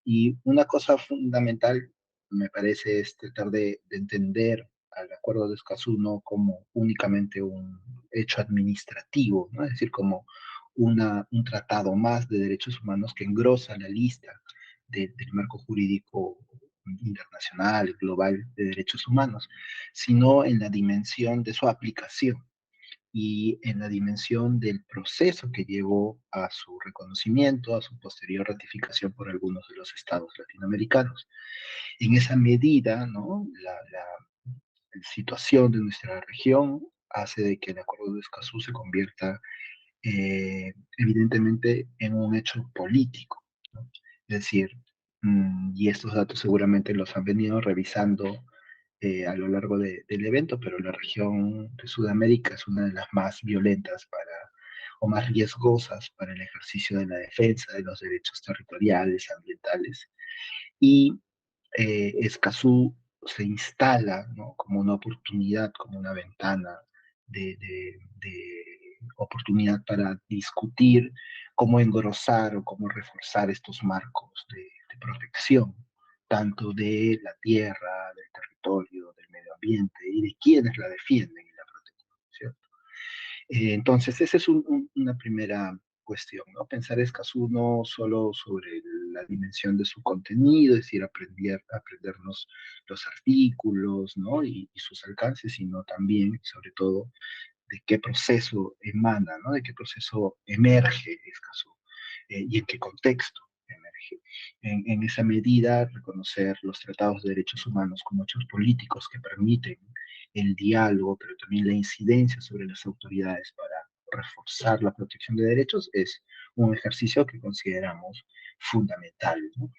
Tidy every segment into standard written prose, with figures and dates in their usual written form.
Y una cosa fundamental, me parece, es tratar de entender al Acuerdo de Escazú no como únicamente un hecho administrativo, ¿no? Es decir, como un tratado más de derechos humanos que engrosa la lista del marco jurídico internacional, global de derechos humanos, sino en la dimensión de su aplicación y en la dimensión del proceso que llevó a su reconocimiento, a su posterior ratificación por algunos de los estados latinoamericanos. En esa medida, ¿no? La situación de nuestra región hace de que el Acuerdo de Escazú se convierta evidentemente en un hecho político, ¿no? Es decir, y estos datos seguramente los han venido revisando a lo largo del evento, pero la región de Sudamérica es una de las más violentas o más riesgosas para el ejercicio de la defensa de los derechos territoriales, ambientales, y Escazú se instala, ¿no? Como una oportunidad, como una ventana de oportunidad para discutir cómo engrosar o cómo reforzar estos marcos de protección, tanto de la tierra, del territorio, del medio ambiente y de quienes la defienden y la protegen, ¿cierto? Entonces, esa es una primera cuestión, ¿no? Pensar Escazú no solo sobre la dimensión de su contenido, es decir, aprendernos los artículos, ¿no? Y sus alcances, sino también, sobre todo, de qué proceso emana, ¿no? De qué proceso emerge Escazú y en qué contexto emerge. En esa medida, reconocer los tratados de derechos humanos como hechos políticos que permiten el diálogo, pero también la incidencia sobre las autoridades para reforzar la protección de derechos es un ejercicio que consideramos fundamental, ¿no?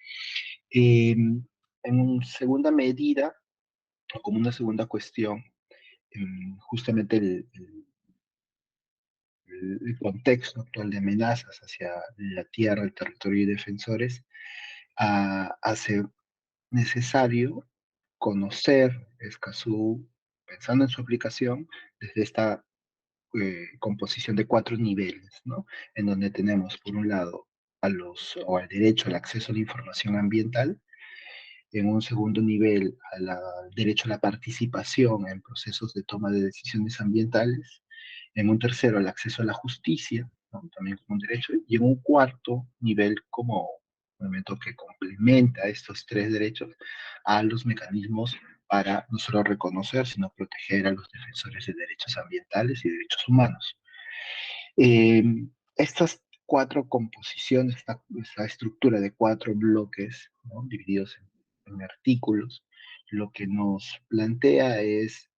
En segunda medida, o como una segunda cuestión, justamente el contexto actual de amenazas hacia la tierra, el territorio y defensores hace necesario conocer Escazú, pensando en su aplicación, desde esta composición de cuatro niveles, ¿no? En donde tenemos, por un lado, o al derecho al acceso a la información ambiental, en un segundo nivel al derecho a la participación en procesos de toma de decisiones ambientales, en un tercero al acceso a la justicia, ¿no? También como un derecho, y en un cuarto nivel como un elemento que complementa estos tres derechos a los mecanismos para no solo reconocer, sino proteger a los defensores de derechos ambientales y derechos humanos. Eh, Estas cuatro composiciones, esta estructura de cuatro bloques, ¿no? Divididos en artículos, lo que nos plantea es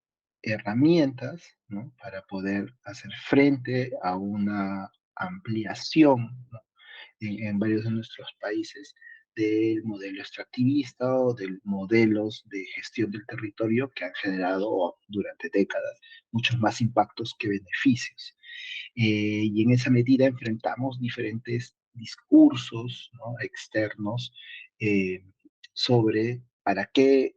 herramientas, ¿no? Para poder hacer frente a una ampliación, ¿no? En varios de nuestros países del modelo extractivista o de modelos de gestión del territorio que han generado durante décadas muchos más impactos que beneficios. Y en esa medida enfrentamos diferentes discursos, ¿no? Externos eh, sobre para qué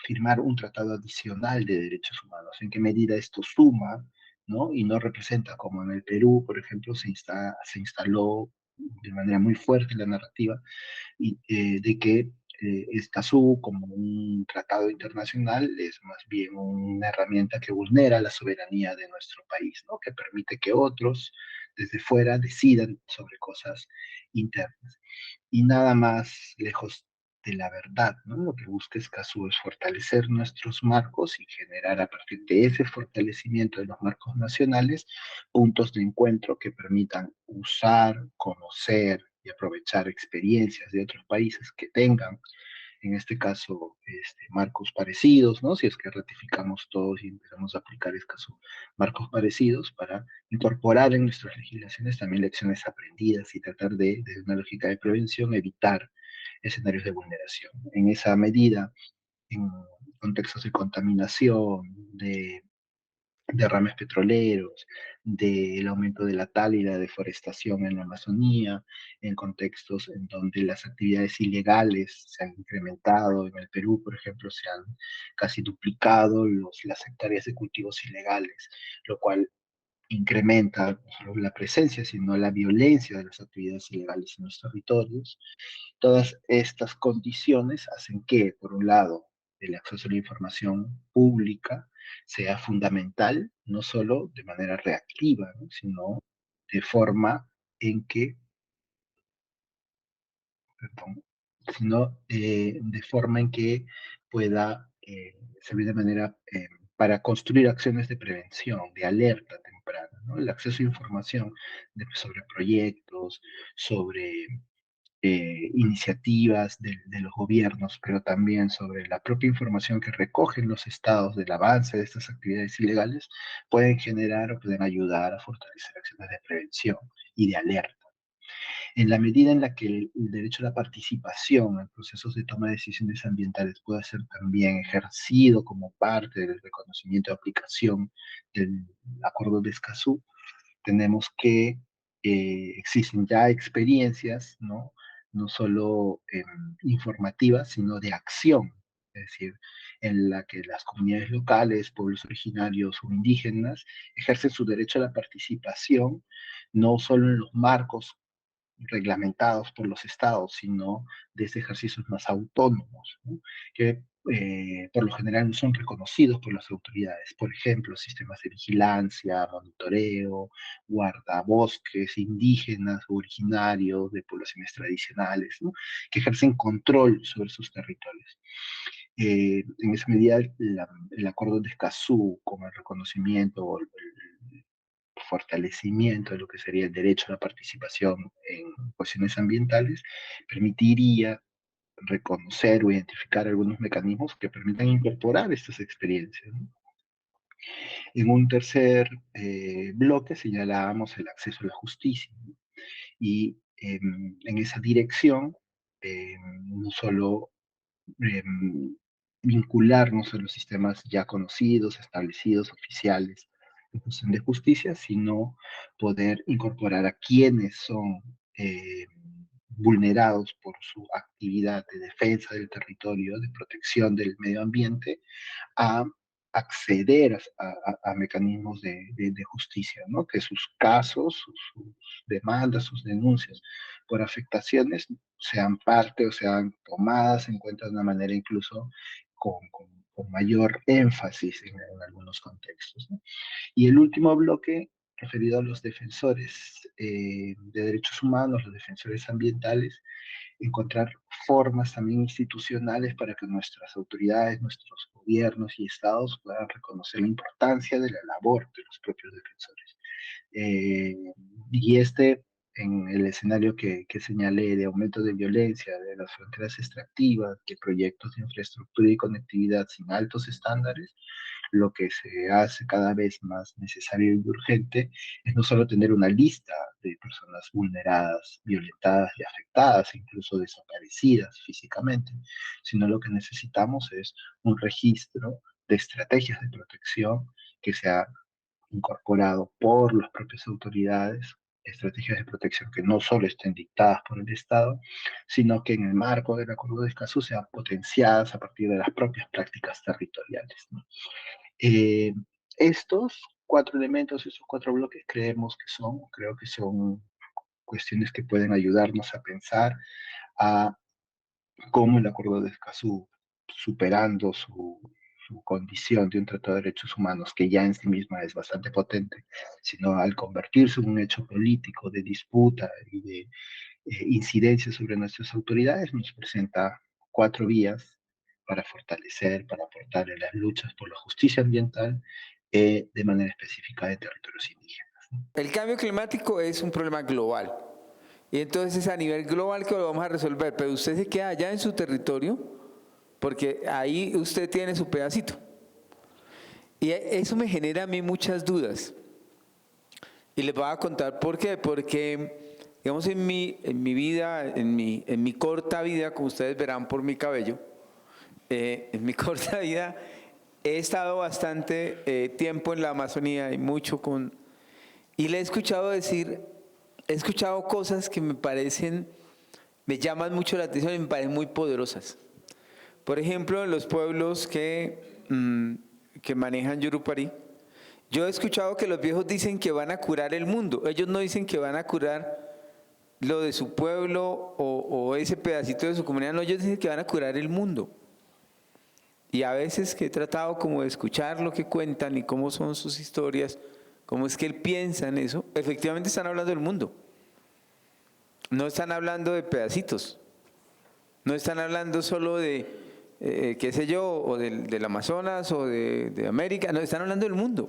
firmar un tratado adicional de derechos humanos, en qué medida esto suma, ¿no? Y no representa, como en el Perú, por ejemplo, se instaló de manera muy fuerte la narrativa de que Escazú, como un tratado internacional, es más bien una herramienta que vulnera la soberanía de nuestro país, ¿no? Que permite que otros desde fuera decidan sobre cosas internas. Y nada más lejos de la verdad, ¿no? Lo que busca Escazú es fortalecer nuestros marcos y generar a partir de ese fortalecimiento de los marcos nacionales puntos de encuentro que permitan usar, conocer y aprovechar experiencias de otros países que tengan, en este caso, marcos parecidos, ¿no? Si es que ratificamos todos y empezamos a aplicar Escazú, marcos parecidos para incorporar en nuestras legislaciones también lecciones aprendidas y tratar de, desde una lógica de prevención, evitar escenarios de vulneración. En esa medida, en contextos de contaminación, de derrames petroleros, del aumento de la tala y la deforestación en la Amazonía, en contextos en donde las actividades ilegales se han incrementado. En el Perú, por ejemplo, se han casi duplicado las hectáreas de cultivos ilegales, lo cual incrementa no solo la presencia, sino la violencia de las actividades ilegales en los territorios. Todas estas condiciones hacen que, por un lado, el acceso a la información pública sea fundamental, no solo de manera reactiva, ¿no? Sino de forma en que, perdón, sino de forma en que pueda servir de manera para construir acciones de prevención, de alerta temprana, ¿no? El acceso a información sobre proyectos, sobre iniciativas de los gobiernos, pero también sobre la propia información que recogen los estados del avance de estas actividades ilegales, pueden generar o pueden ayudar a fortalecer acciones de prevención y de alerta. En la medida en la que el derecho a la participación en procesos de toma de decisiones ambientales pueda ser también ejercido como parte del reconocimiento de aplicación del Acuerdo de Escazú, tenemos que existen ya experiencias, ¿no? No solo informativas, sino de acción, es decir, en la que las comunidades locales, pueblos originarios o indígenas ejercen su derecho a la participación, no solo en los marcos reglamentados por los estados, sino desde ejercicios más autónomos, ¿no? Que por lo general no son reconocidos por las autoridades. Por ejemplo, sistemas de vigilancia, monitoreo, guardabosques indígenas o originarios de poblaciones tradicionales, ¿no? Que ejercen control sobre sus territorios. En esa medida, el acuerdo de Escazú, con el reconocimiento, el fortalecimiento de lo que sería el derecho a la participación en cuestiones ambientales, permitiría reconocer o identificar algunos mecanismos que permitan incorporar estas experiencias, ¿no? En un tercer bloque señalábamos el acceso a la justicia, ¿no? Y en esa dirección, no solo eh, vincularnos a los sistemas ya conocidos, establecidos, oficiales en cuestión de justicia, sino poder incorporar a quienes son vulnerados por su actividad de defensa del territorio, de protección del medio ambiente, a acceder a mecanismos de justicia, ¿no? Que sus casos, sus demandas, sus denuncias por afectaciones sean parte o sean tomadas en cuenta de una manera incluso con mayor énfasis en algunos contextos, ¿no? Y el último bloque, referido a los defensores de derechos humanos, los defensores ambientales, encontrar formas también institucionales para que nuestras autoridades, nuestros gobiernos y estados puedan reconocer la importancia de la labor de los propios defensores. Eh, y en el escenario que señalé de aumento de violencia, de las fronteras extractivas, de proyectos de infraestructura y conectividad sin altos estándares, lo que se hace cada vez más necesario y urgente es no solo tener una lista de personas vulneradas, violentadas y afectadas, incluso desaparecidas físicamente, sino lo que necesitamos es un registro de estrategias de protección que sea incorporado por las propias autoridades, estrategias de protección que no solo estén dictadas por el Estado, sino que en el marco del Acuerdo de Escazú sean potenciadas a partir de las propias prácticas territoriales, ¿no? Eh, estos cuatro elementos, estos cuatro bloques, creo que son cuestiones que pueden ayudarnos a pensar a cómo el Acuerdo de Escazú, superando su condición de un tratado de derechos humanos, que ya en sí misma es bastante potente, sino al convertirse en un hecho político de disputa y de incidencia sobre nuestras autoridades, nos presenta cuatro vías para fortalecer, para aportar en las luchas por la justicia ambiental, de manera específica de territorios indígenas. El cambio climático es un problema global. Y entonces es a nivel global que lo vamos a resolver, pero usted se queda allá en su territorio porque ahí usted tiene su pedacito. Y eso me genera a mí muchas dudas. Y les voy a contar por qué. Porque, digamos, en mi vida, en mi corta vida, como ustedes verán por mi cabello, en mi corta vida he estado bastante tiempo en la Amazonía y mucho con... Y le he escuchado decir, he escuchado cosas que me parecen, me llaman mucho la atención y me parecen muy poderosas. Por ejemplo, en los pueblos que manejan Yurupari Yo he escuchado que los viejos dicen que van a curar el mundo. Ellos no dicen que van a curar lo de su pueblo o ese pedacito de su comunidad. No, ellos dicen que van a curar el mundo. Y a veces que he tratado como de escuchar lo que cuentan y cómo son sus historias, cómo es que él piensa en eso, efectivamente están hablando del mundo. No están hablando de pedacitos. No están hablando solo de, qué sé yo, o del Amazonas o de América. No, están hablando del mundo.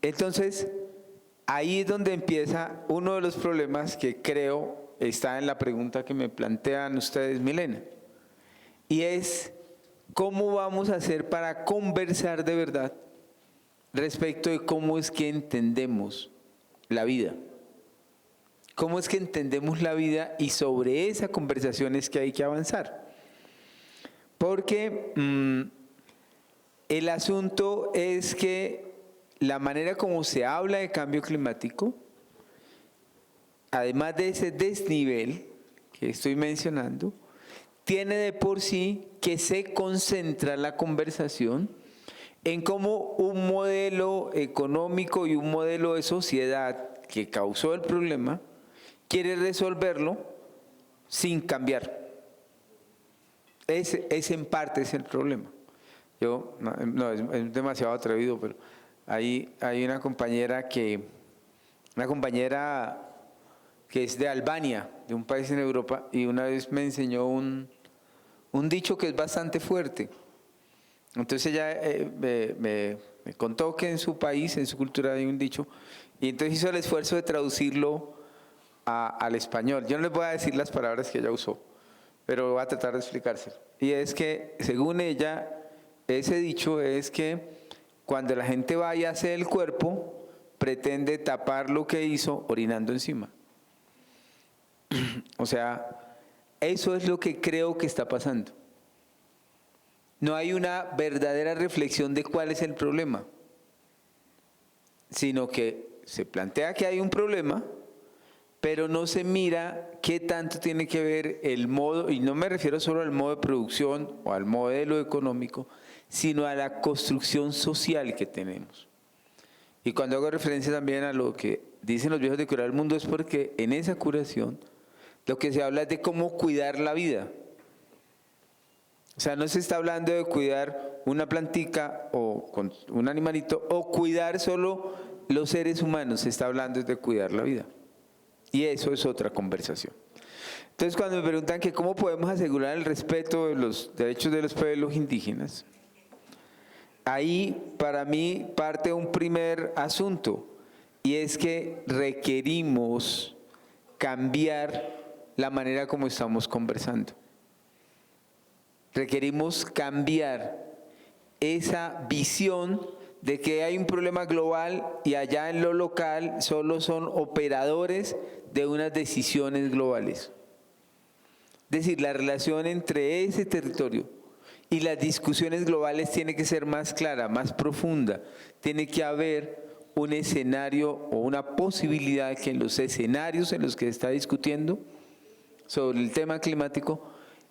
Entonces, ahí es donde empieza uno de los problemas que creo está en la pregunta que me plantean ustedes, Milena. Y es, ¿cómo vamos a hacer para conversar de verdad respecto de cómo es que entendemos la vida? ¿Cómo es que entendemos la vida? Y sobre esa conversación es que hay que avanzar. Porque el asunto es que la manera como se habla de cambio climático, además de ese desnivel que estoy mencionando, tiene de por sí que se concentra la conversación en cómo un modelo económico y un modelo de sociedad que causó el problema quiere resolverlo sin cambiar. Ese en parte es el problema. Es demasiado atrevido, pero hay una compañera que es de Albania, de un país en Europa, y una vez me enseñó un dicho que es bastante fuerte. Entonces ella me contó que en su país, en su cultura hay un dicho, y entonces hizo el esfuerzo de traducirlo al español. Yo no les voy a decir las palabras que ella usó, pero voy a tratar de explicárselo. Y es que, según ella, ese dicho es que cuando la gente vaya a hacer el cuerpo, pretende tapar lo que hizo orinando encima. O sea, eso es lo que creo que está pasando. No hay una verdadera reflexión de cuál es el problema, sino que se plantea que hay un problema, pero no se mira qué tanto tiene que ver el modo, y no me refiero solo al modo de producción o al modelo económico, sino a la construcción social que tenemos. Y cuando hago referencia también a lo que dicen los viejos de curar el mundo, es porque en esa curación lo que se habla es de cómo cuidar la vida. O sea, no se está hablando de cuidar una plantica o con un animalito o cuidar solo los seres humanos, se está hablando de cuidar la vida. Y eso es otra conversación. Entonces, cuando me preguntan que cómo podemos asegurar el respeto de los derechos de los pueblos indígenas, ahí para mí parte un primer asunto, y es que requerimos cambiar la manera como estamos conversando. Requerimos cambiar esa visión de que hay un problema global y allá en lo local solo son operadores de unas decisiones globales. Es decir, la relación entre ese territorio y las discusiones globales tiene que ser más clara, más profunda. Tiene que haber un escenario o una posibilidad que en los escenarios en los que se está discutiendo sobre el tema climático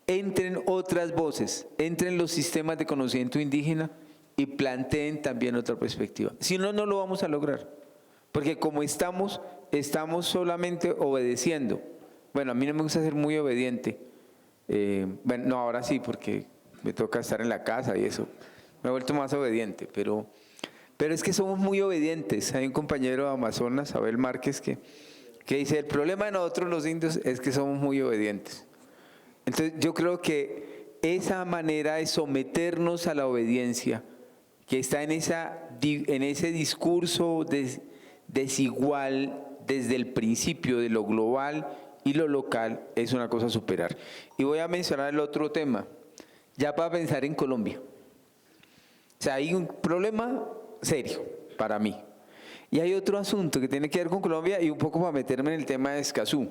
entren otras voces, entren los sistemas de conocimiento indígena y planteen también otra perspectiva. Si no, no lo vamos a lograr, porque como estamos solamente obedeciendo. Bueno, a mí no me gusta ser muy obediente. Bueno, no, ahora sí, porque me toca estar en la casa y eso. Me he vuelto más obediente, pero es que somos muy obedientes. Hay un compañero de Amazonas, Abel Márquez, que dice, el problema de nosotros los indios es que somos muy obedientes. Entonces yo creo que esa manera de someternos a la obediencia, que está en ese discurso desigual desde el principio de lo global y lo local, es una cosa a superar. Y voy a mencionar el otro tema, ya para pensar en Colombia. O sea, hay un problema serio para mí. Y hay otro asunto que tiene que ver con Colombia y un poco para meterme en el tema de Escazú.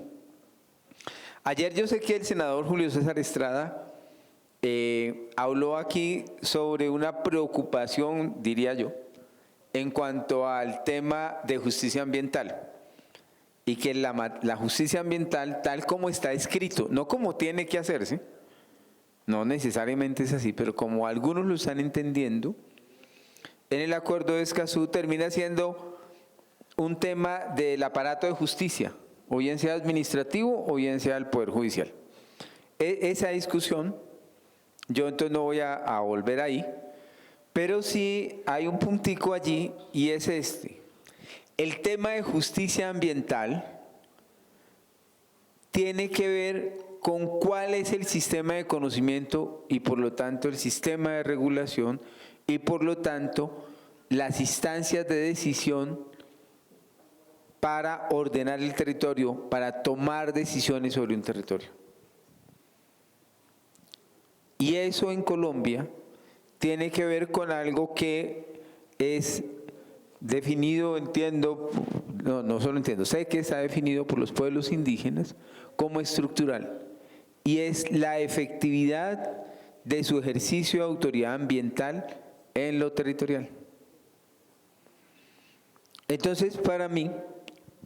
Ayer yo sé que el senador Julio César Estrada habló aquí sobre una preocupación, diría yo, en cuanto al tema de justicia ambiental. Y que la justicia ambiental, tal como está escrito, no como tiene que hacerse, no necesariamente es así, pero como algunos lo están entendiendo, en el acuerdo de Escazú termina siendo un tema del aparato de justicia, o bien sea administrativo o bien sea el Poder Judicial. Esa discusión, yo entonces no voy a volver ahí, pero sí hay un puntico allí y es este. El tema de justicia ambiental tiene que ver con cuál es el sistema de conocimiento y por lo tanto el sistema de regulación y por lo tanto las instancias de decisión para ordenar el territorio, para tomar decisiones sobre un territorio. Y eso en Colombia tiene que ver con algo que es definido, entiendo, no solo entiendo, sé que está definido por los pueblos indígenas como estructural, y es la efectividad de su ejercicio de autoridad ambiental en lo territorial. Entonces, para mí,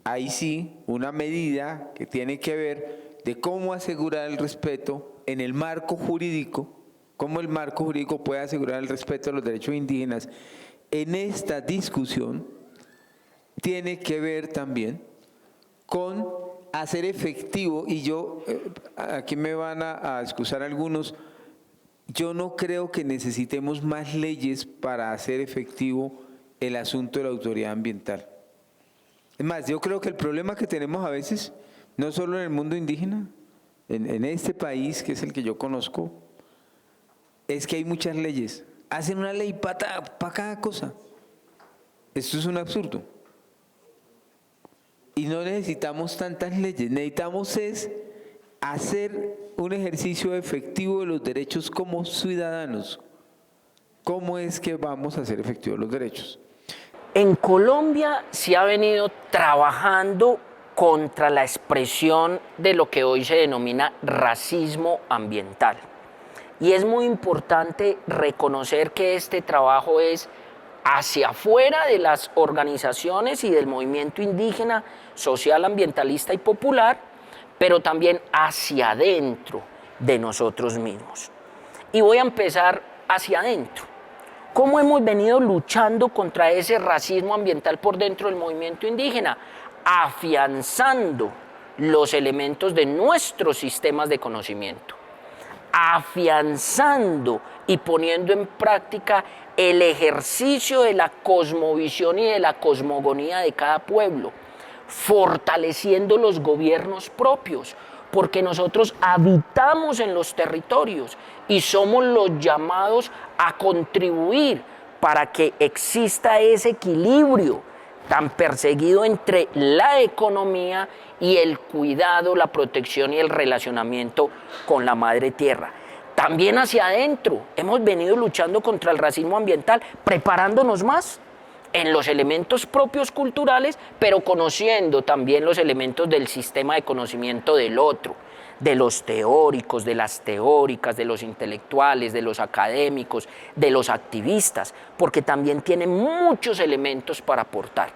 ahí sí, una medida que tiene que ver de cómo asegurar el respeto en el marco jurídico, cómo el marco jurídico puede asegurar el respeto a los derechos indígenas en esta discusión, tiene que ver también con hacer efectivo, y yo, aquí me van a excusar algunos, yo no creo que necesitemos más leyes para hacer efectivo el asunto de la autoridad ambiental. Es más, yo creo que el problema que tenemos a veces, no solo en el mundo indígena, en este país que es el que yo conozco, es que hay muchas leyes. Hacen una ley para cada cosa. Esto es un absurdo. Y no necesitamos tantas leyes, necesitamos es hacer un ejercicio efectivo de los derechos como ciudadanos. ¿Cómo es que vamos a hacer efectivos los derechos? En Colombia se ha venido trabajando contra la expresión de lo que hoy se denomina racismo ambiental. Y es muy importante reconocer que este trabajo es hacia afuera de las organizaciones y del movimiento indígena, social, ambientalista y popular, pero también hacia adentro de nosotros mismos. Y voy a empezar hacia adentro. ¿Cómo hemos venido luchando contra ese racismo ambiental por dentro del movimiento indígena? Afianzando los elementos de nuestros sistemas de conocimiento, afianzando y poniendo en práctica el ejercicio de la cosmovisión y de la cosmogonía de cada pueblo, fortaleciendo los gobiernos propios, porque nosotros habitamos en los territorios y somos los llamados a contribuir para que exista ese equilibrio tan perseguido entre la economía y el cuidado, la protección y el relacionamiento con la madre tierra. También hacia adentro hemos venido luchando contra el racismo ambiental, preparándonos más en los elementos propios culturales, pero conociendo también los elementos del sistema de conocimiento del otro, de los teóricos, de las teóricas, de los intelectuales, de los académicos, de los activistas, porque también tienen muchos elementos para aportar.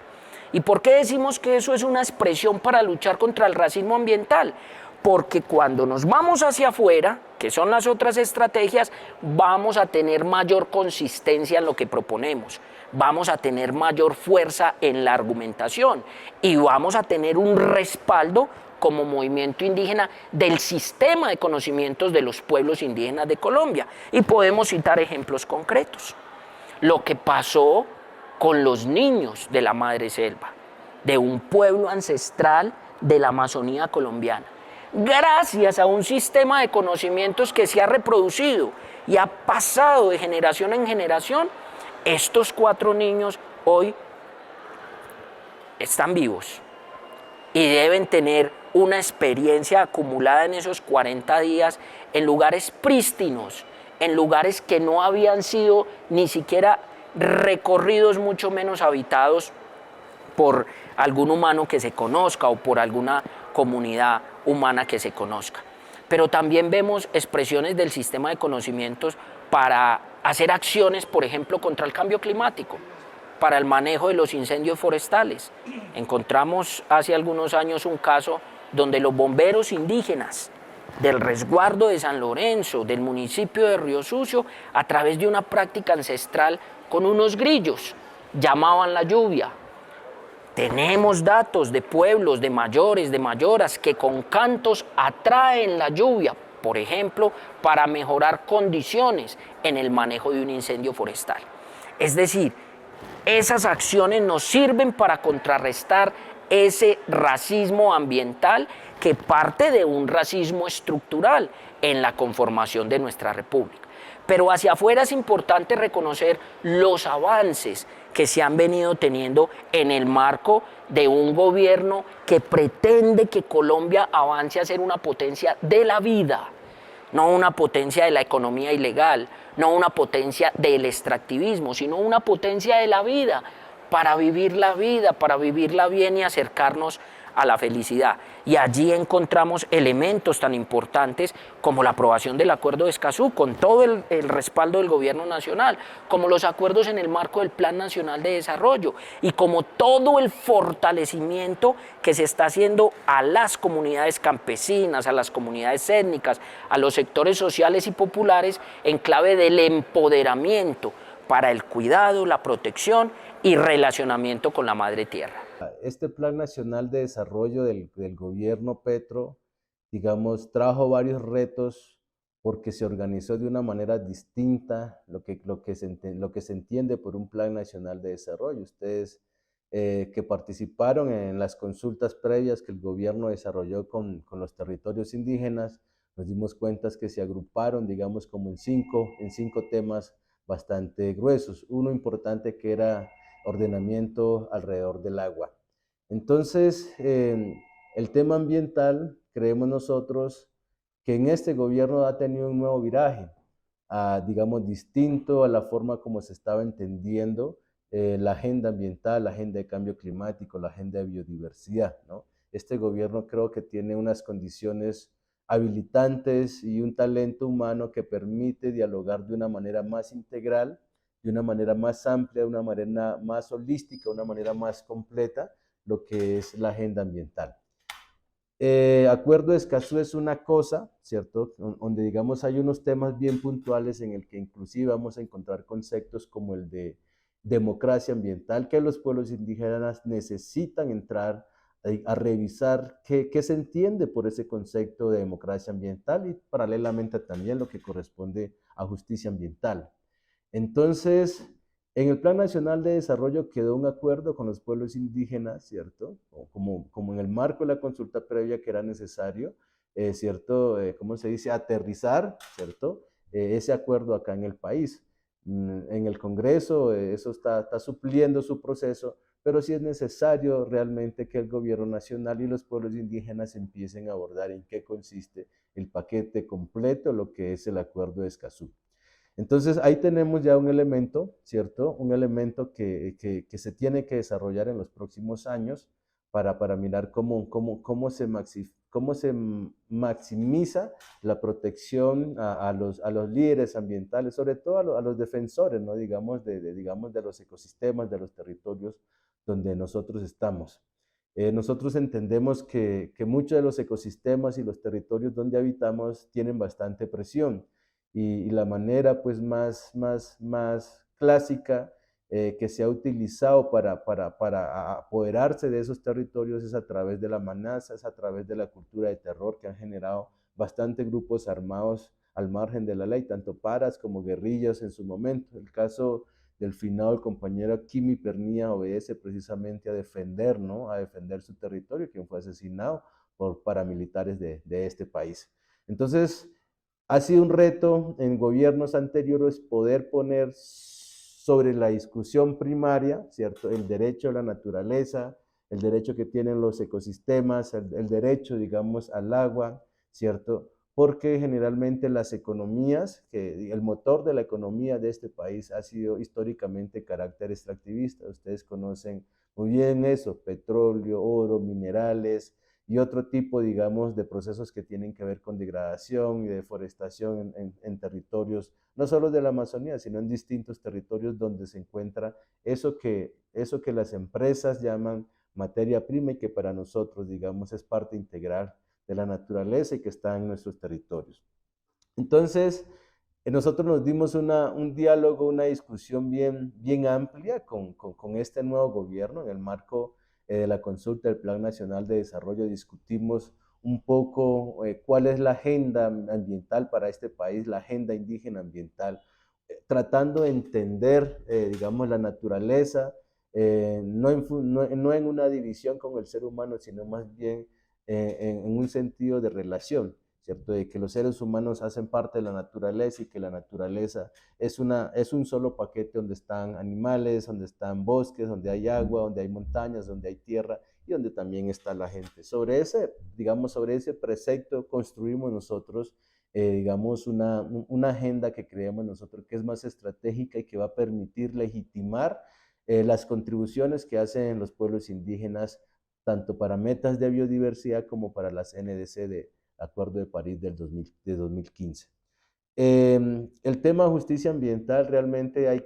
¿Y por qué decimos que eso es una expresión para luchar contra el racismo ambiental? Porque cuando nos vamos hacia afuera, que son las otras estrategias, vamos a tener mayor consistencia en lo que proponemos, vamos a tener mayor fuerza en la argumentación y vamos a tener un respaldo como movimiento indígena del sistema de conocimientos de los pueblos indígenas de Colombia. Y podemos citar ejemplos concretos. Lo que pasó con los niños de la Madre Selva, de un pueblo ancestral de la Amazonía colombiana. Gracias a un sistema de conocimientos que se ha reproducido y ha pasado de generación en generación, estos 4 niños hoy están vivos y deben tener una experiencia acumulada en esos 40 días en lugares prístinos, en lugares que no habían sido ni siquiera recorridos, mucho menos habitados por algún humano que se conozca o por alguna comunidad humana que se conozca. Pero también vemos expresiones del sistema de conocimientos para hacer acciones, por ejemplo, contra el cambio climático, para el manejo de los incendios forestales. Encontramos hace algunos años un caso donde los bomberos indígenas del resguardo de San Lorenzo, del municipio de Río Sucio, a través de una práctica ancestral con unos grillos, llamaban la lluvia. Tenemos datos de pueblos, de mayores, de mayoras, que con cantos atraen la lluvia, por ejemplo, para mejorar condiciones en el manejo de un incendio forestal. Es decir, esas acciones nos sirven para contrarrestar ese racismo ambiental que parte de un racismo estructural en la conformación de nuestra república. Pero hacia afuera es importante reconocer los avances que se han venido teniendo en el marco de un gobierno que pretende que Colombia avance a ser una potencia de la vida, no una potencia de la economía ilegal, no una potencia del extractivismo, sino una potencia de la vida, para vivirla bien y acercarnos a la felicidad. Y allí encontramos elementos tan importantes como la aprobación del Acuerdo de Escazú, con todo el respaldo del Gobierno Nacional, como los acuerdos en el marco del Plan Nacional de Desarrollo y como todo el fortalecimiento que se está haciendo a las comunidades campesinas, a las comunidades étnicas, a los sectores sociales y populares en clave del empoderamiento para el cuidado, la protección y relacionamiento con la madre tierra. Este Plan Nacional de Desarrollo del gobierno Petro, digamos, trajo varios retos porque se organizó de una manera distinta lo que se entiende por un Plan Nacional de Desarrollo. Ustedes que participaron en las consultas previas que el gobierno desarrolló con los territorios indígenas, nos dimos cuenta que se agruparon, digamos, como en cinco temas bastante gruesos. Uno importante que era ordenamiento alrededor del agua. Entonces, el tema ambiental, creemos nosotros que en este gobierno ha tenido un nuevo viraje, digamos, distinto a la forma como se estaba entendiendo la agenda ambiental, la agenda de cambio climático, la agenda de biodiversidad, ¿no? Este gobierno creo que tiene unas condiciones habilitantes y un talento humano que permite dialogar de una manera más integral, de una manera más amplia, de una manera más holística, de una manera más completa, lo que es la agenda ambiental. Acuerdo de Escazú es una cosa, ¿cierto? Donde digamos hay unos temas bien puntuales en el que inclusive vamos a encontrar conceptos como el de democracia ambiental, que los pueblos indígenas necesitan entrar a revisar qué se entiende por ese concepto de democracia ambiental y paralelamente también lo que corresponde a justicia ambiental. Entonces, en el Plan Nacional de Desarrollo quedó un acuerdo con los pueblos indígenas, ¿cierto? Como en el marco de la consulta previa que era necesario, ¿cierto? ¿Cómo se dice? Aterrizar, ¿cierto? Ese acuerdo acá en el país. En el Congreso eso está supliendo su proceso, pero sí es necesario realmente que el gobierno nacional y los pueblos indígenas empiecen a abordar en qué consiste el paquete completo, lo que es el Acuerdo de Escazú. Entonces ahí tenemos ya un elemento, ¿cierto? Un elemento que se tiene que desarrollar en los próximos años para mirar cómo se maximiza la protección a los líderes ambientales, sobre todo a los defensores, ¿no? digamos, de los ecosistemas, de los territorios donde nosotros estamos. Nosotros entendemos que muchos de los ecosistemas y los territorios donde habitamos tienen bastante presión y la manera pues más clásica que se ha utilizado para apoderarse de esos territorios es a través de la amenaza, es a través de la cultura de terror que han generado bastantes grupos armados al margen de la ley, tanto paras como guerrillas en su momento. El caso del finado el compañero Kimi Pernía obedece precisamente a defender, ¿no? A defender su territorio, quien fue asesinado por paramilitares de este país. Entonces, ha sido un reto en gobiernos anteriores poder poner sobre la discusión primaria, ¿cierto? El derecho a la naturaleza, el derecho que tienen los ecosistemas, el derecho, digamos, al agua, ¿cierto? Porque generalmente las economías, el motor de la economía de este país ha sido históricamente carácter extractivista. Ustedes conocen muy bien eso, petróleo, oro, minerales y otro tipo, digamos, de procesos que tienen que ver con degradación y deforestación en territorios, no solo de la Amazonía, sino en distintos territorios donde se encuentra eso que las empresas llaman materia prima y que para nosotros, digamos, es parte integral de la naturaleza y que está en nuestros territorios. Entonces, Nosotros nos dimos un diálogo, una discusión bien amplia con este nuevo gobierno. En el marco de la consulta del Plan Nacional de Desarrollo discutimos un poco cuál es la agenda ambiental para este país, la agenda indígena ambiental, tratando de entender, digamos, la naturaleza, no en una división con el ser humano, sino más bien en un sentido de relación. ¿Cierto? De que los seres humanos hacen parte de la naturaleza y que la naturaleza es un solo paquete donde están animales, donde están bosques, donde hay agua, donde hay montañas, donde hay tierra y donde también está la gente. Sobre ese precepto construimos nosotros, digamos, una agenda que creemos nosotros que es más estratégica y que va a permitir legitimar las contribuciones que hacen los pueblos indígenas, tanto para metas de biodiversidad como para las NDC de Acuerdo de París de 2015. El tema de justicia ambiental realmente hay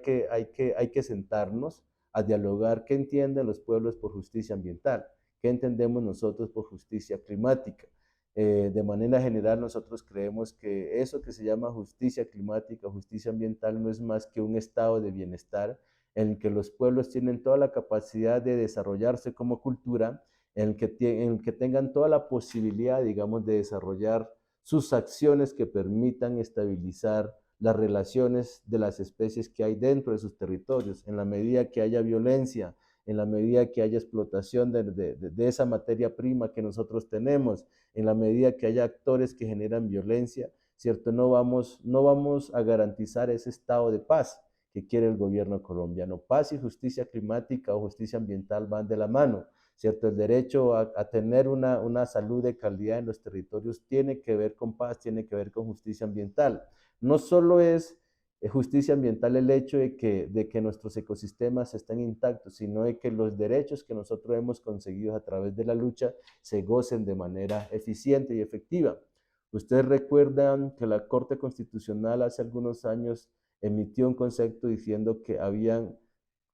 que sentarnos a dialogar qué entienden los pueblos por justicia ambiental, qué entendemos nosotros por justicia climática. De manera general nosotros creemos que eso que se llama justicia climática, justicia ambiental, no es más que un estado de bienestar en el que los pueblos tienen toda la capacidad de desarrollarse como cultura, en el que tengan toda la posibilidad, digamos, de desarrollar sus acciones que permitan estabilizar las relaciones de las especies que hay dentro de sus territorios. En la medida que haya violencia, en la medida que haya explotación de esa materia prima que nosotros tenemos, en la medida que haya actores que generan violencia, ¿cierto? No vamos a garantizar ese estado de paz que quiere el gobierno colombiano. Paz y justicia climática o justicia ambiental van de la mano, ¿cierto? El derecho a tener una salud de calidad en los territorios tiene que ver con paz, tiene que ver con justicia ambiental. No solo es justicia ambiental el hecho de que nuestros ecosistemas estén intactos, sino de que los derechos que nosotros hemos conseguido a través de la lucha se gocen de manera eficiente y efectiva. Ustedes recuerdan que la Corte Constitucional hace algunos años emitió un concepto diciendo que habían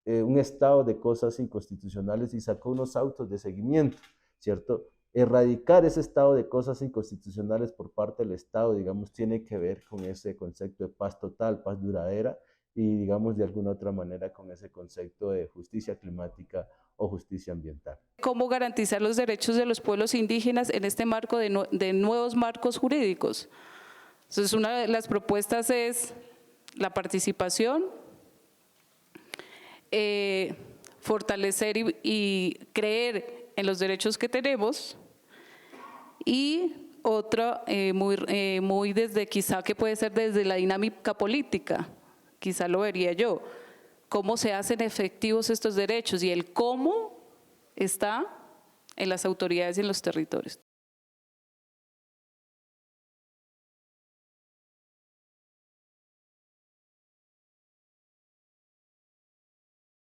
un estado de cosas inconstitucionales y sacó unos autos de seguimiento, ¿cierto? Erradicar ese estado de cosas inconstitucionales por parte del Estado, digamos, tiene que ver con ese concepto de paz total, paz duradera y, digamos, de alguna otra manera con ese concepto de justicia climática o justicia ambiental. ¿Cómo garantizar los derechos de los pueblos indígenas en este marco de nuevos marcos jurídicos? Entonces, una de las propuestas es la participación, fortalecer y creer en los derechos que tenemos, y otra muy desde quizá que puede ser desde la dinámica política, quizá lo vería yo, cómo se hacen efectivos estos derechos y el cómo está en las autoridades y en los territorios.